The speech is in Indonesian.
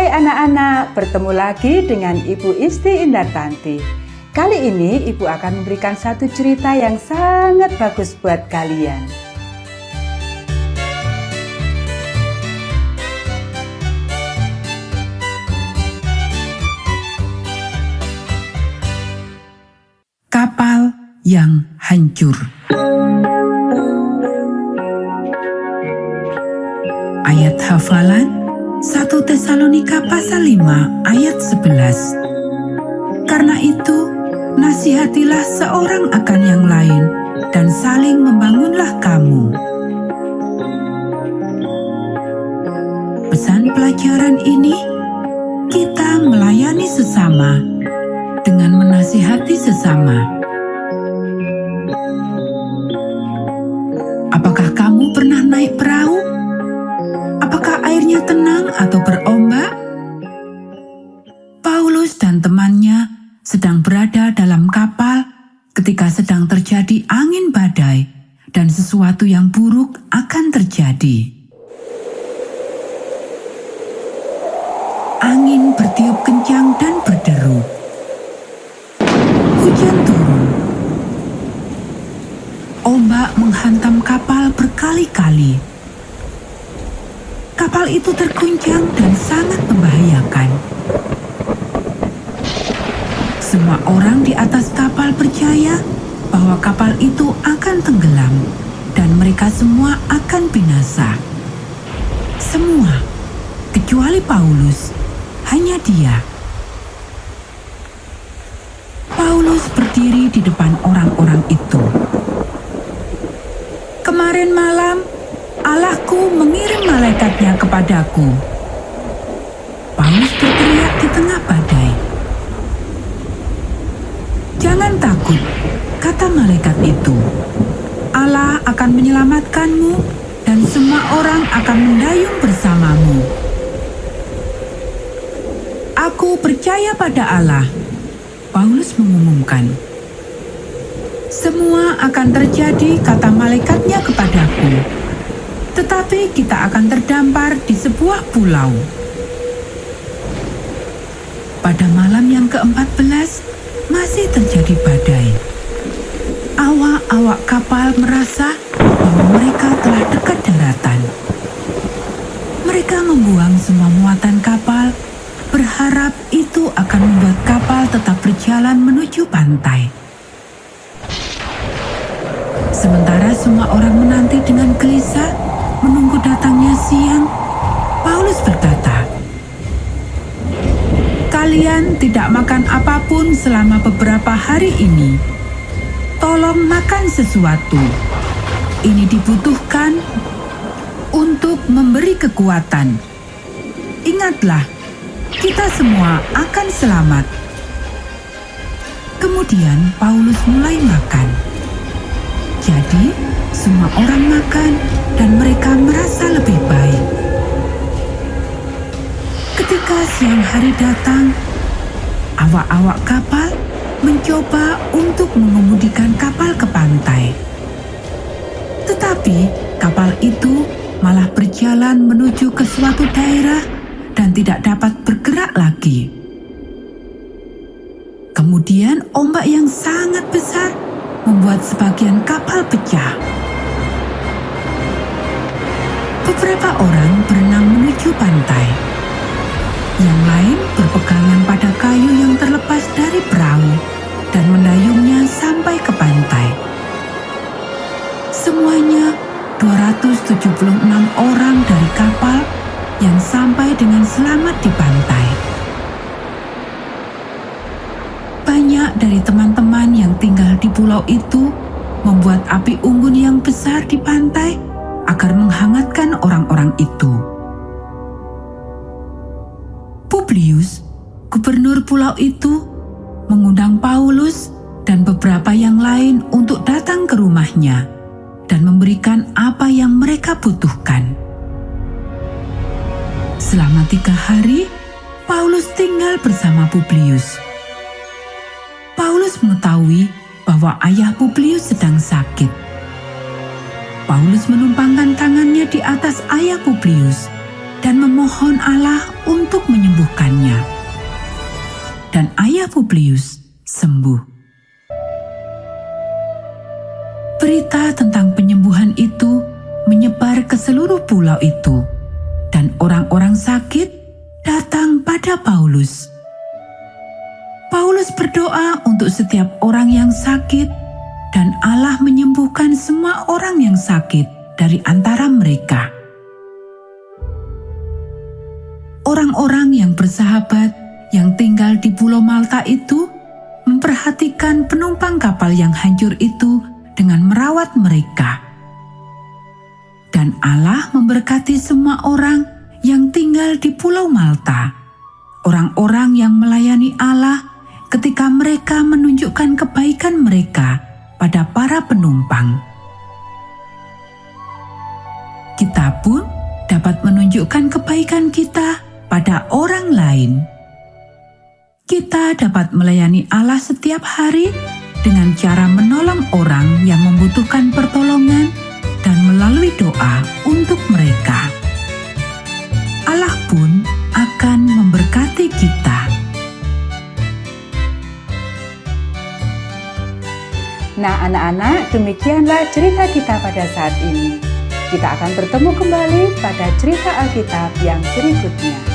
Hai anak-anak, bertemu lagi dengan Ibu Isti Indartanti. Kali ini Ibu akan memberikan satu cerita yang sangat bagus buat kalian. Kapal yang hancur. Ayat hafalan 1 Tesalonika pasal 5 ayat 11. Karena itu, nasihatilah seorang akan yang lain dan saling membangunlah kamu. Pesan pelajaran ini, kita melayani sesama dengan menasihati sesama. Apakah kamu pernah naik perahu? Apakah airnya tenang atau berombak? Paulus dan temannya sedang berada dalam kapal ketika sedang terjadi angin badai dan sesuatu yang buruk akan terjadi. Angin bertiup kencang dan berderu. Hujan turun. Ombak menghantam kapal berkali-kali. Kapal itu terguncang dan sangat membahayakan. Semua orang di atas kapal percaya bahwa kapal itu akan tenggelam dan mereka semua akan binasa. Semua, kecuali Paulus, hanya dia. Paulus berdiri di depan orang-orang itu. Kemarin malam, Allahku mengirim malaikatnya kepadaku. Paulus berteriak di tengah badai. Jangan takut, kata malaikat itu. Allah akan menyelamatkanmu dan semua orang akan mendayung bersamamu. Aku percaya pada Allah, Paulus mengumumkan. Semua akan terjadi, kata malaikatnya kepadaku. Tetapi kita akan terdampar di sebuah pulau. Pada malam yang ke-14, masih terjadi badai. Awak-awak kapal merasa bahwa mereka telah dekat daratan. Mereka membuang semua muatan kapal, berharap itu akan membuat kapal tetap berjalan menuju pantai. Sementara semua orang menanti dengan gelisah, menunggu datangnya siang, Paulus berkata, "Kalian tidak makan apapun selama beberapa hari ini. Tolong makan sesuatu. Ini dibutuhkan untuk memberi kekuatan. Ingatlah, kita semua akan selamat." Kemudian Paulus mulai makan. Jadi, semua orang makan dan mereka merasa lebih baik. Ketika siang hari datang, awak-awak kapal mencoba untuk mengemudikan kapal ke pantai. Tetapi kapal itu malah berjalan menuju ke suatu daerah dan tidak dapat bergerak lagi. Kemudian ombak yang sangat besar membuat sebagian kapal pecah. Beberapa orang berenang menuju pantai. Yang lain berpegangan pada kayu yang terlepas dari perahu dan mendayungnya sampai ke pantai. Semuanya 276 orang dari kapal yang sampai dengan selamat di pantai. Banyak dari teman-teman yang tinggal di pulau itu membuat api unggun yang besar di pantai agar menghangatkan orang-orang itu. Publius, gubernur pulau itu, mengundang Paulus dan beberapa yang lain untuk datang ke rumahnya dan memberikan apa yang mereka butuhkan. Selama 3 hari, Paulus tinggal bersama Publius. Paulus mengetahui bahwa ayah Publius sedang sakit. Paulus menumpangkan tangannya di atas ayah Publius dan memohon Allah untuk menyembuhkannya. Dan ayah Publius sembuh. Berita tentang penyembuhan itu menyebar ke seluruh pulau itu, dan orang-orang sakit datang pada Paulus. Paulus berdoa untuk setiap orang yang sakit, dan Allah menyembuhkan semua orang yang sakit dari antara mereka. Orang-orang yang bersahabat yang tinggal di Pulau Malta itu memperhatikan penumpang kapal yang hancur itu dengan merawat mereka. Dan Allah memberkati semua orang yang tinggal di Pulau Malta, orang-orang yang melayani Allah ketika mereka menunjukkan kebaikan mereka pada para penumpang. Kita pun dapat menunjukkan kebaikan kita pada orang lain. Kita dapat melayani Allah setiap hari dengan cara menolong orang yang membutuhkan pertolongan dan melalui doa untuk mereka. Allah pun akan memberkati kita. Nah anak-anak, demikianlah cerita kita pada saat ini. Kita akan bertemu kembali pada cerita Alkitab yang berikutnya.